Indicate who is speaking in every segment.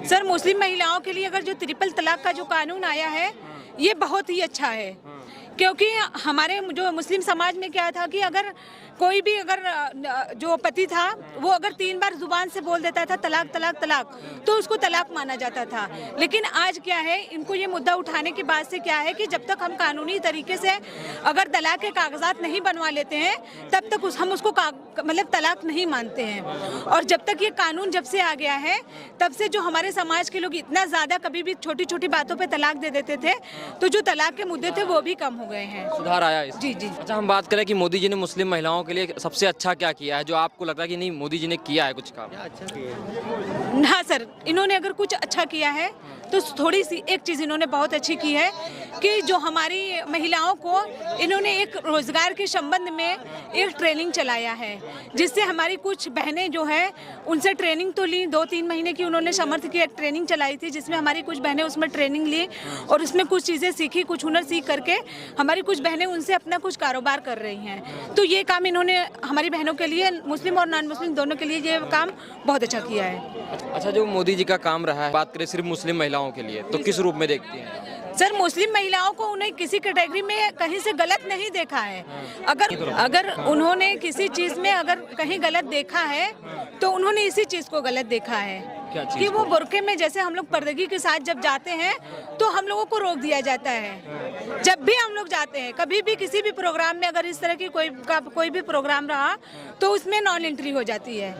Speaker 1: Sir मुस्लिम महिलाओं के लिए अगर जो ट्रिपल तलाक का जो कानून आया है ये बहुत ही अच्छा है, क्योंकि हमारे जो मुस्लिम समाज में क्या था कि अगर कोई भी अगर जो पति था वो अगर 3 बार जुबान से बोल देता था तलाक तलाक तलाक तो उसको तलाक माना जाता था। लेकिन आज क्या है, इनको ये मुद्दा उठाने के बाद से क्या है कि जब तक हम कानूनी तरीके से अगर तलाक के कागजात नहीं बनवा लेते हैं तब तक हम उसको मतलब तलाक नहीं मानते हैं। और जब तक ये कानून जब से आ गया है तब से जो हमारे समाज के लोग इतना ज़्यादा कभी भी छोटी छोटी बातों पे तलाक दे देते थे तो जो तलाक के मुद्दे थे वो भी कम हो गए हैं,
Speaker 2: सुधार आया है।
Speaker 1: जी जी।
Speaker 2: अच्छा, हम बात करें कि मोदी जी ने मुस्लिम महिलाओं के लिए सबसे अच्छा क्या किया है, जो आपको लगता है कि नहीं मोदी जी ने किया है कुछ काम?
Speaker 1: हाँ सर, इन्होंने अगर कुछ अच्छा किया है तो थोड़ी सी एक चीज़ इन्होंने बहुत अच्छी की है कि जो हमारी महिलाओं को इन्होंने एक रोज़गार के संबंध में एक ट्रेनिंग चलाया है, जिससे हमारी कुछ बहनें जो है उनसे ट्रेनिंग तो ली, 2-3 महीने की उन्होंने समर्थ की एक ट्रेनिंग चलाई थी जिसमें हमारी कुछ बहनें उसमें ट्रेनिंग ली और उसमें कुछ चीज़ें सीखी, कुछ हुनर सीख करके हमारी कुछ बहनें उनसे अपना कुछ कारोबार कर रही हैं। तो ये काम इन्होंने हमारी बहनों के लिए, मुस्लिम और नॉन मुस्लिम दोनों के लिए ये काम बहुत अच्छा किया है।
Speaker 2: अच्छा, जो मोदी जी का काम रहा है, बात करें सिर्फ मुस्लिम महिलाओं के लिए तो किस रूप में देखती हैं?
Speaker 1: सर मुस्लिम महिलाओं को उन्हें किसी कैटेगरी में कहीं से गलत नहीं देखा है। अगर उन्होंने किसी चीज़ में अगर कहीं गलत देखा है तो उन्होंने इसी चीज़ को गलत देखा है कि वो बुर्के में जैसे हम लोग पर्दगी के साथ जब जाते हैं तो हम लोगों को रोक दिया जाता है। जब भी हम लोग जाते हैं कभी भी किसी भी प्रोग्राम में अगर इस तरह की कोई भी प्रोग्राम रहा तो उसमें नॉन एंट्री हो जाती है।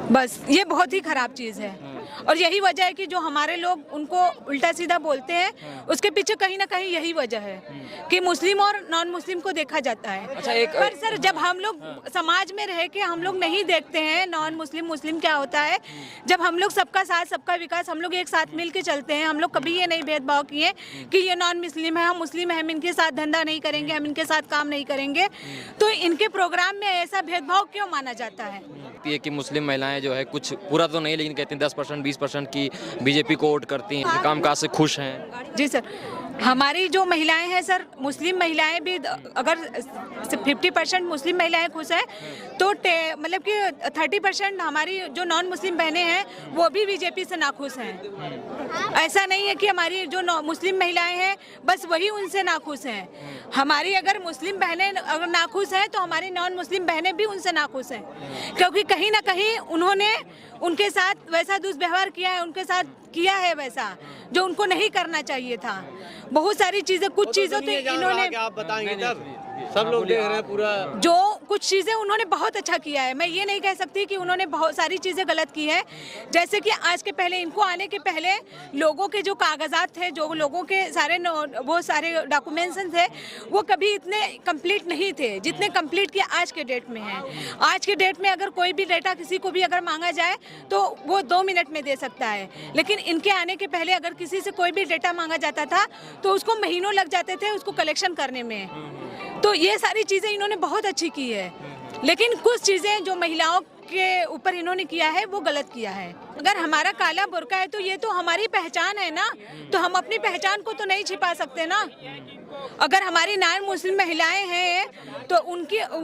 Speaker 1: बस ये बहुत ही खराब चीज़ है और यही वजह है कि जो हमारे लोग उनको उल्टा सीधा बोलते हैं उसके पीछे कहीं ना कहीं यही वजह है कि मुस्लिम और नॉन मुस्लिम को देखा जाता है।
Speaker 2: अच्छा,
Speaker 1: पर सर जब हम लोग समाज में रह के हम लोग नहीं देखते हैं नॉन मुस्लिम मुस्लिम क्या होता है, जब हम लोग सबका साथ सबका विकास, हम लोग एक साथ मिल के चलते हैं, हम लोग कभी ये नहीं भेदभाव किए कि ये नॉन मुस्लिम है हम मुस्लिम है, हम इनके साथ धंधा नहीं करेंगे, हम इनके साथ काम नहीं करेंगे, तो इनके प्रोग्राम में ऐसा भेदभाव क्यों माना जाता है?
Speaker 2: कि मुस्लिम महिलाएं जो है कुछ पूरा तो नहीं लेकिन कहते हैं 10% 20% की बीजेपी को वोट करती हैं, कामकाज से खुश हैं।
Speaker 1: जी सर, हमारी जो महिलाएं हैं सर, मुस्लिम महिलाएं भी अगर 50% मुस्लिम महिलाएं खुश हैं तो मतलब कि 30% हमारी जो नॉन मुस्लिम बहनें हैं वो भी बीजेपी से नाखुश हैं। ऐसा नहीं है कि हमारी जो मुस्लिम महिलाएं हैं बस वही उनसे नाखुश हैं। हमारी अगर मुस्लिम बहनें अगर नाखुश हैं तो हमारी नॉन मुस्लिम बहनें भी उनसे नाखुश हैं, क्योंकि कहीं ना कहीं उन्होंने उनके साथ वैसा दुष्व्यवहार किया है, उनके साथ किया है वैसा जो उनको नहीं करना चाहिए था। बहुत सारी चीजें, कुछ चीजों तो इन्होंने,
Speaker 3: आप बताएंगे तब सब लोग देख रहे हैं पूरा,
Speaker 1: जो कुछ चीजें उन्होंने बहुत अच्छा किया है। मैं ये नहीं कह सकती कि उन्होंने बहुत सारी चीजें गलत की है। जैसे कि आज के पहले, इनको आने के पहले लोगों के जो कागजात थे, जो लोगों के सारे वो सारे डॉक्यूमेंट्स थे वो कभी इतने कंप्लीट नहीं थे जितने कंप्लीट के आज के डेट में है। आज के डेट में अगर कोई भी डेटा किसी को भी अगर मांगा जाए तो वो 2 मिनट में दे सकता है, लेकिन इनके आने के पहले अगर किसी से कोई भी डेटा मांगा जाता था तो उसको महीनों लग जाते थे उसको कलेक्शन करने में। तो ये सारी चीज़ें इन्होंने बहुत अच्छी की है, लेकिन कुछ चीज़ें जो महिलाओं के ऊपर इन्होंने किया है वो गलत किया है। अगर हमारा काला बुर्का है तो ये तो हमारी पहचान है ना, तो हम अपनी पहचान को तो नहीं छिपा सकते ना। अगर हमारी नॉन मुस्लिम महिलाएं हैं तो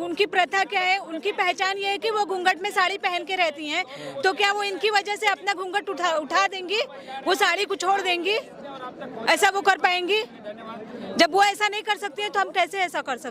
Speaker 1: उनकी प्रथा क्या है, उनकी पहचान ये है कि वो घूंघट में साड़ी पहन के रहती हैं, तो क्या वो इनकी वजह से अपना घूंघट उठा देंगी, वो साड़ी को छोड़ देंगी? ऐसा वो कर पाएंगी? जब वो ऐसा नहीं कर सकती है तो हम कैसे ऐसा कर सकते हैं?